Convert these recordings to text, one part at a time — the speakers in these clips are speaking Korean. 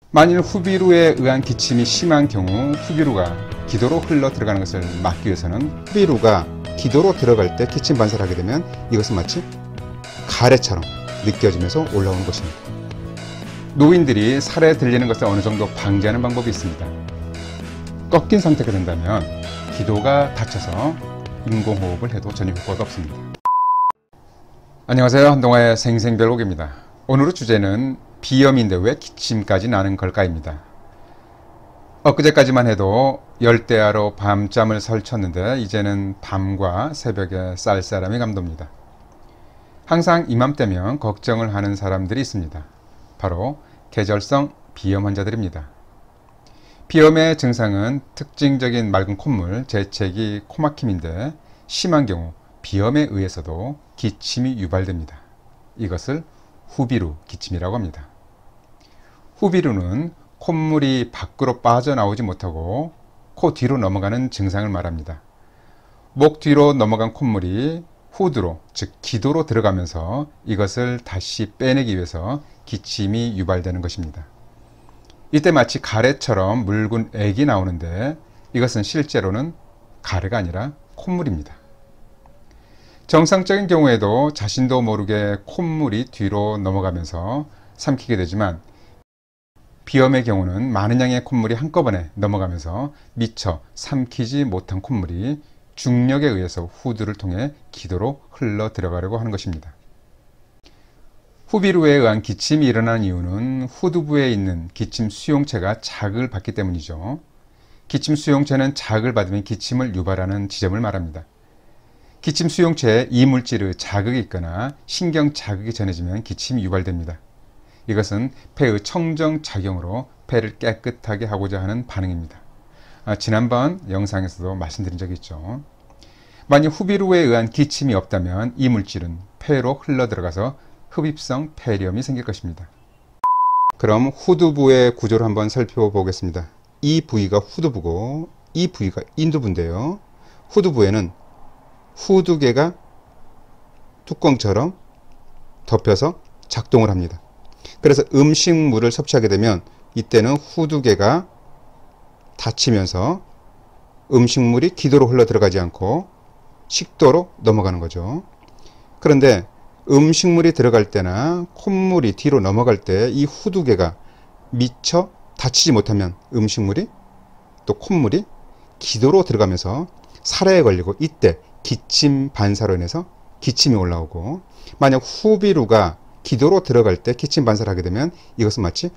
만일 후비루에 의한 기침이 심한 경우 후비루가 기도로 흘러 들어가는 것을 막기 위해서는 후비루가 기도로 들어갈 때 기침 반사를 하게 되면 이것은 마치 가래처럼 느껴지면서 올라오는 것입니다. 노인들이 살에 들리는 것을 어느 정도 방지하는 방법이 있습니다. 꺾인 상태가 된다면 기도가 닫혀서 인공호흡을 해도 전혀 효과가 없습니다. 안녕하세요. 한동화의 생생별곡입니다. 오늘의 주제는 비염인데 왜 기침까지 나는 걸까입니다. 엊그제까지만 해도 열대야로 밤잠을 설쳤는데 이제는 밤과 새벽에 쌀쌀함이 감돕니다. 항상 이맘때면 걱정을 하는 사람들이 있습니다. 바로 계절성 비염 환자들입니다. 비염의 증상은 특징적인 맑은 콧물, 재채기, 코막힘인데 심한 경우 비염에 의해서도 기침이 유발됩니다. 이것을 후비루 기침이라고 합니다. 후비루는 콧물이 밖으로 빠져나오지 못하고 코 뒤로 넘어가는 증상을 말합니다. 목 뒤로 넘어간 콧물이 후두로, 즉 기도로 들어가면서 이것을 다시 빼내기 위해서 기침이 유발되는 것입니다. 이때 마치 가래처럼 묽은 액이 나오는데 이것은 실제로는 가래가 아니라 콧물입니다. 정상적인 경우에도 자신도 모르게 콧물이 뒤로 넘어가면서 삼키게 되지만 비염의 경우는 많은 양의 콧물이 한꺼번에 넘어가면서 미처 삼키지 못한 콧물이 중력에 의해서 후두를 통해 기도로 흘러 들어가려고 하는 것입니다. 후비루에 의한 기침이 일어나는 이유는 후두부에 있는 기침 수용체가 자극을 받기 때문이죠. 기침 수용체는 자극을 받으면 기침을 유발하는 지점을 말합니다. 기침 수용체에 이물질의 자극이 있거나 신경 자극이 전해지면 기침이 유발됩니다. 이것은 폐의 청정작용으로 폐를 깨끗하게 하고자 하는 반응입니다. 지난번 영상에서도 말씀드린 적이 있죠. 만약 후비루에 의한 기침이 없다면 이물질은 폐로 흘러 들어가서 흡입성 폐렴이 생길 것입니다. 그럼 후두부의 구조를 한번 살펴보겠습니다. 이 부위가 후두부고 이 부위가 인두부인데요. 후두부에는 후두개가 뚜껑처럼 덮여서 작동을 합니다. 그래서 음식물을 섭취하게 되면 이때는 후두개가 닫히면서 음식물이 기도로 흘러 들어가지 않고 식도로 넘어가는 거죠. 그런데 음식물이 들어갈 때나 콧물이 뒤로 넘어갈 때 이 후두개가 미처 닫히지 못하면 음식물이 또 콧물이 기도로 들어가면서 살해에 걸리고 이때 기침 반사로 인해서 기침이 올라오고, 만약 후비루가 기도로 들어갈 때 기침 반사를 하게 되면 이것은 마치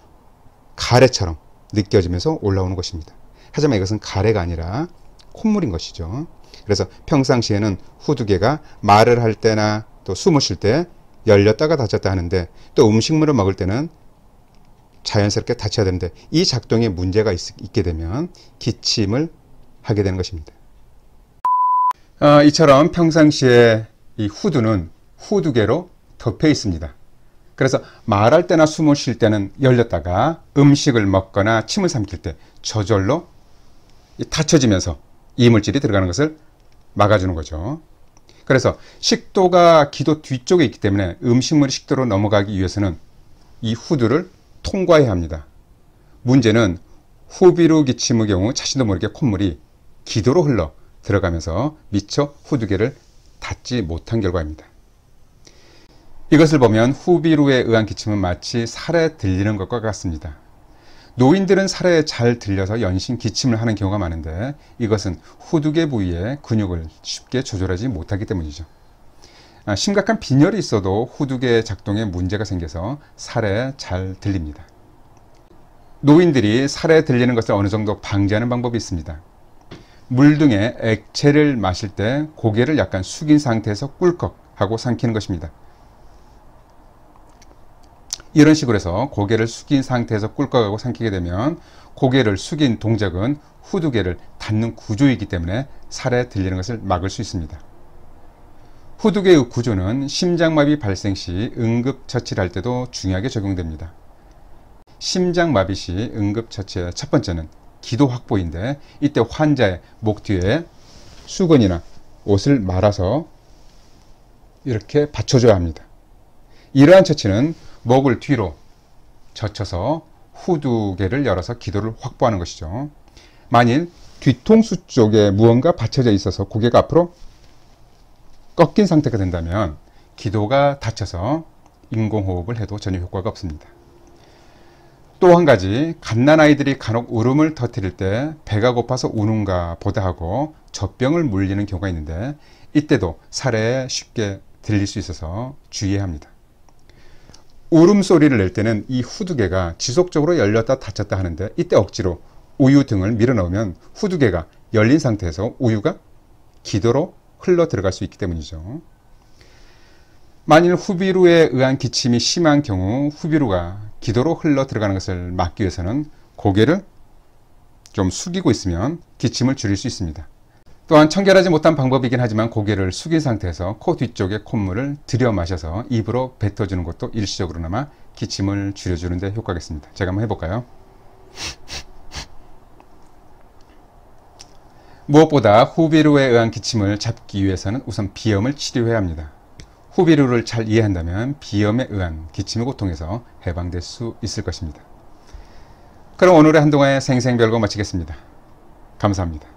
가래처럼 느껴지면서 올라오는 것입니다. 하지만 이것은 가래가 아니라 콧물인 것이죠. 그래서 평상시에는 후두개가 말을 할 때나 또 숨을 쉴 때 열렸다가 닫혔다 하는데, 또 음식물을 먹을 때는 자연스럽게 닫혀야 되는데 이 작동에 문제가 있게 되면 기침을 하게 되는 것입니다. 이처럼 평상시에 이 후두는 후두개로 덮여 있습니다. 그래서 말할 때나 숨을 쉴 때는 열렸다가 음식을 먹거나 침을 삼킬 때 저절로 닫혀지면서 이물질이 들어가는 것을 막아주는 거죠. 그래서 식도가 기도 뒤쪽에 있기 때문에 음식물이 식도로 넘어가기 위해서는 이 후두를 통과해야 합니다. 문제는 후비루 기침의 경우 자신도 모르게 콧물이 기도로 흘러 들어가면서 미처 후두개를 닫지 못한 결과입니다. 이것을 보면 후비루에 의한 기침은 마치 살에 들리는 것과 같습니다. 노인들은 살에 잘 들려서 연신 기침을 하는 경우가 많은데 이것은 후두개 부위의 근육을 쉽게 조절하지 못하기 때문이죠. 심각한 빈혈이 있어도 후두개 작동에 문제가 생겨서 살에 잘 들립니다. 노인들이 살에 들리는 것을 어느 정도 방지하는 방법이 있습니다. 물 등의 액체를 마실 때 고개를 약간 숙인 상태에서 꿀꺽 하고 삼키는 것입니다. 이런 식으로 해서 고개를 숙인 상태에서 꿀꺽하고 삼키게 되면 고개를 숙인 동작은 후두개를 닫는 구조이기 때문에 살에 들리는 것을 막을 수 있습니다. 후두개의 구조는 심장마비 발생 시 응급처치를 할 때도 중요하게 적용됩니다. 심장마비 시 응급처치의 첫 번째는 기도 확보인데 이때 환자의 목 뒤에 수건이나 옷을 말아서 이렇게 받쳐줘야 합니다. 이러한 처치는 목을 뒤로 젖혀서 후두개를 열어서 기도를 확보하는 것이죠. 만일 뒤통수 쪽에 무언가 받쳐져 있어서 고개가 앞으로 꺾인 상태가 된다면 기도가 닫혀서 인공호흡을 해도 전혀 효과가 없습니다. 또 한 가지, 갓난아이들이 간혹 울음을 터뜨릴 때 배가 고파서 우는가 보다 하고 젖병을 물리는 경우가 있는데 이때도 사례에 쉽게 들릴 수 있어서 주의해야 합니다. 울음소리를 낼 때는 이 후두개가 지속적으로 열렸다 닫혔다 하는데 이때 억지로 우유 등을 밀어넣으면 후두개가 열린 상태에서 우유가 기도로 흘러 들어갈 수 있기 때문이죠. 만일 후비루에 의한 기침이 심한 경우 후비루가 기도로 흘러 들어가는 것을 막기 위해서는 고개를 좀 숙이고 있으면 기침을 줄일 수 있습니다. 또한 청결하지 못한 방법이긴 하지만 고개를 숙인 상태에서 코 뒤쪽에 콧물을 들여 마셔서 입으로 뱉어주는 것도 일시적으로나마 기침을 줄여주는 데 효과겠습니다. 제가 한번 해볼까요? 무엇보다 후비루에 의한 기침을 잡기 위해서는 우선 비염을 치료해야 합니다. 후비루를 잘 이해한다면 비염에 의한 기침의 고통에서 해방될 수 있을 것입니다. 그럼 오늘의 한동안의 생생별거 마치겠습니다. 감사합니다.